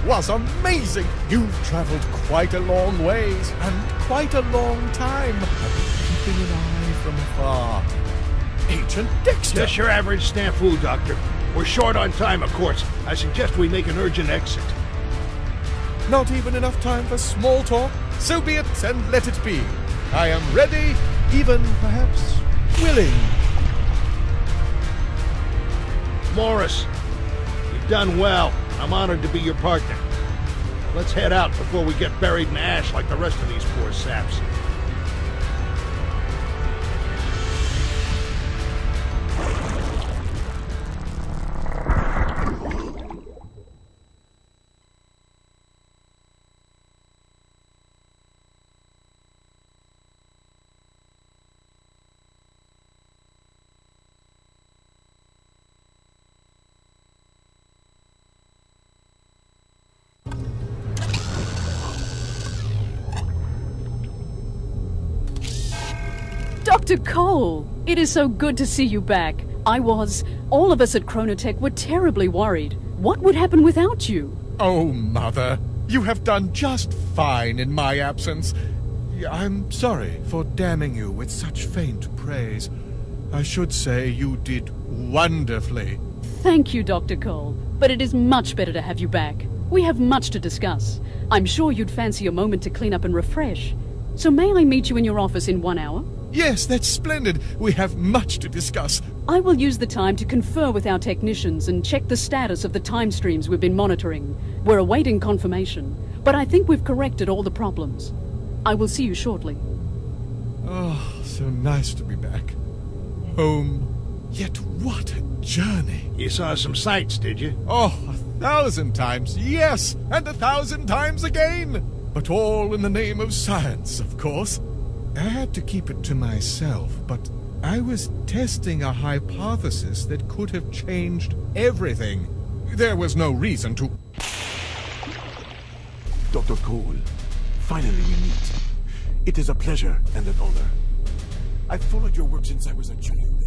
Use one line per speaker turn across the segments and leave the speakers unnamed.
was amazing. You've traveled quite a long ways and quite a long time. Keeping an eye from afar. Agent Dexter!
Just your average snafu, Doctor. We're short on time, of course. I suggest we make an urgent exit.
Not even enough time for small talk? So be it, and let it be. I am ready, even perhaps willing.
Morris, you've done well. I'm honored to be your partner. Let's head out before we get buried in ash like the rest of these poor saps.
Dr. Cole! It is so good to see you back. All of us at Chronotech were terribly worried. What would happen without you?
Oh, Mother, you have done just fine in my absence. I'm sorry for damning you with such faint praise. I should say you did wonderfully.
Thank you, Dr. Cole. But it is much better to have you back. We have much to discuss. I'm sure you'd fancy a moment to clean up and refresh. So may I meet you in your office in 1 hour?
Yes, that's splendid. We have much to discuss.
I will use the time to confer with our technicians and check the status of the time streams we've been monitoring. We're awaiting confirmation, but I think we've corrected all the problems. I will see you shortly.
Oh, so nice to be back. Home. Yet what a journey.
You saw some sights, did you?
Oh, 1,000 times, yes, and 1,000 times again. But all in the name of science, of course. I had to keep it to myself, but I was testing a hypothesis that could have changed everything. There was no reason to...
Dr. Cole, finally we meet. It is a pleasure and an honor. I've followed your work since I was a child.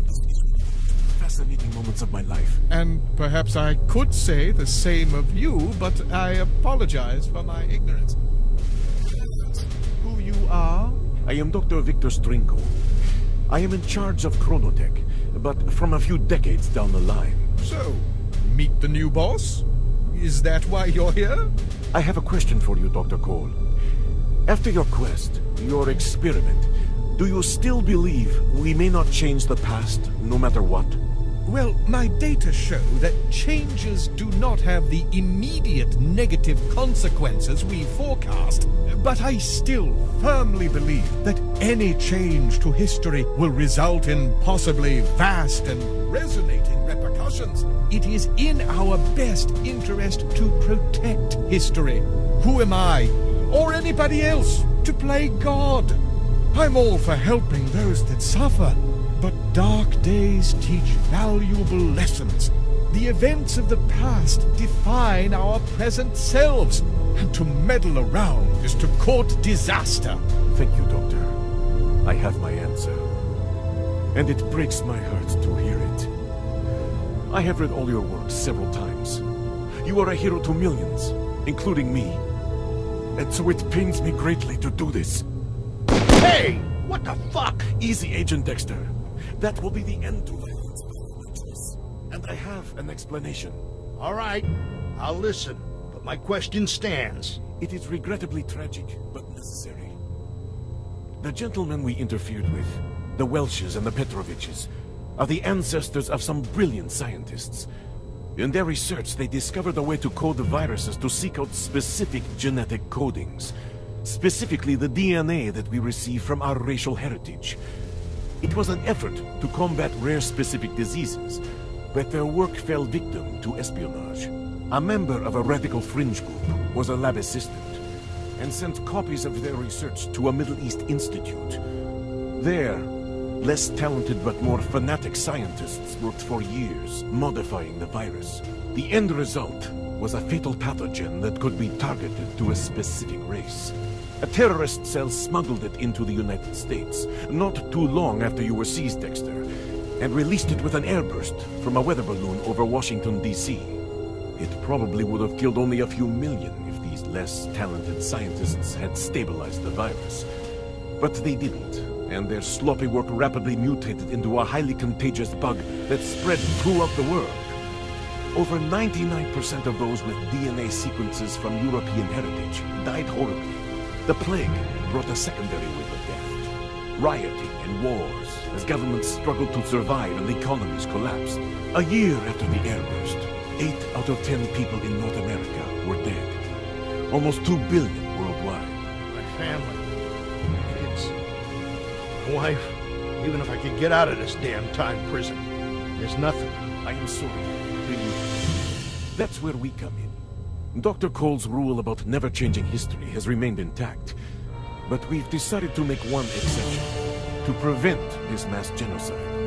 Fascinating moments of my life.
And perhaps I could say the same of you, but I apologize for my ignorance. Who you are?
I am Dr. Victor Strinko. I am in charge of Chronotech, but from a few decades down the line.
So, meet the new boss? Is that why you're here?
I have a question for you, Dr. Cole. After your quest, your experiment, do you still believe we may not change the past, no matter what?
Well, my data show that changes do not have the immediate negative consequences we forecast, but I still firmly believe that any change to history will result in possibly vast and resonating repercussions. It is in our best interest to protect history. Who am I, or anybody else, to play God? I'm all for helping those that suffer. But dark days teach valuable lessons. The events of the past define our present selves, and to meddle around is to court disaster.
Thank you, Doctor. I have my answer. And it breaks my heart to hear it. I have read all your work several times. You are a hero to millions, including me. And so it pains me greatly to do this.
Hey! What the fuck?
Easy, Agent Dexter. That will be the end to violence. And I have an explanation.
All right, I'll listen, but my question stands.
It is regrettably tragic, but necessary. The gentlemen we interfered with, the Welshes and the Petroviches, are the ancestors of some brilliant scientists. In their research, they discovered a way to code the viruses to seek out specific genetic codings. Specifically, the DNA that we receive from our racial heritage. It was an effort to combat rare specific diseases, but their work fell victim to espionage. A member of a radical fringe group was a lab assistant, and sent copies of their research to a Middle East institute. There, less talented but more fanatic scientists worked for years, modifying the virus. The end result was a fatal pathogen that could be targeted to a specific race. A terrorist cell smuggled it into the United States, not too long after you were seized, Dexter, and released it with an airburst from a weather balloon over Washington, D.C. It probably would have killed only a few million if these less talented scientists had stabilized the virus. But they didn't, and their sloppy work rapidly mutated into a highly contagious bug that spread throughout the world. Over 99% of those with DNA sequences from European heritage died horribly. The plague brought a secondary wave of death. Rioting and wars as governments struggled to survive and economies collapsed. A year after the air burst, 8 out of 10 people in North America were dead. Almost 2 billion worldwide.
My family, my kids, my wife. Even if I could get out of this damn time prison, there's nothing.
I am sorry. That's where we come in. Dr. Cole's rule about never changing history has remained intact. But we've decided to make one exception. To prevent this mass genocide.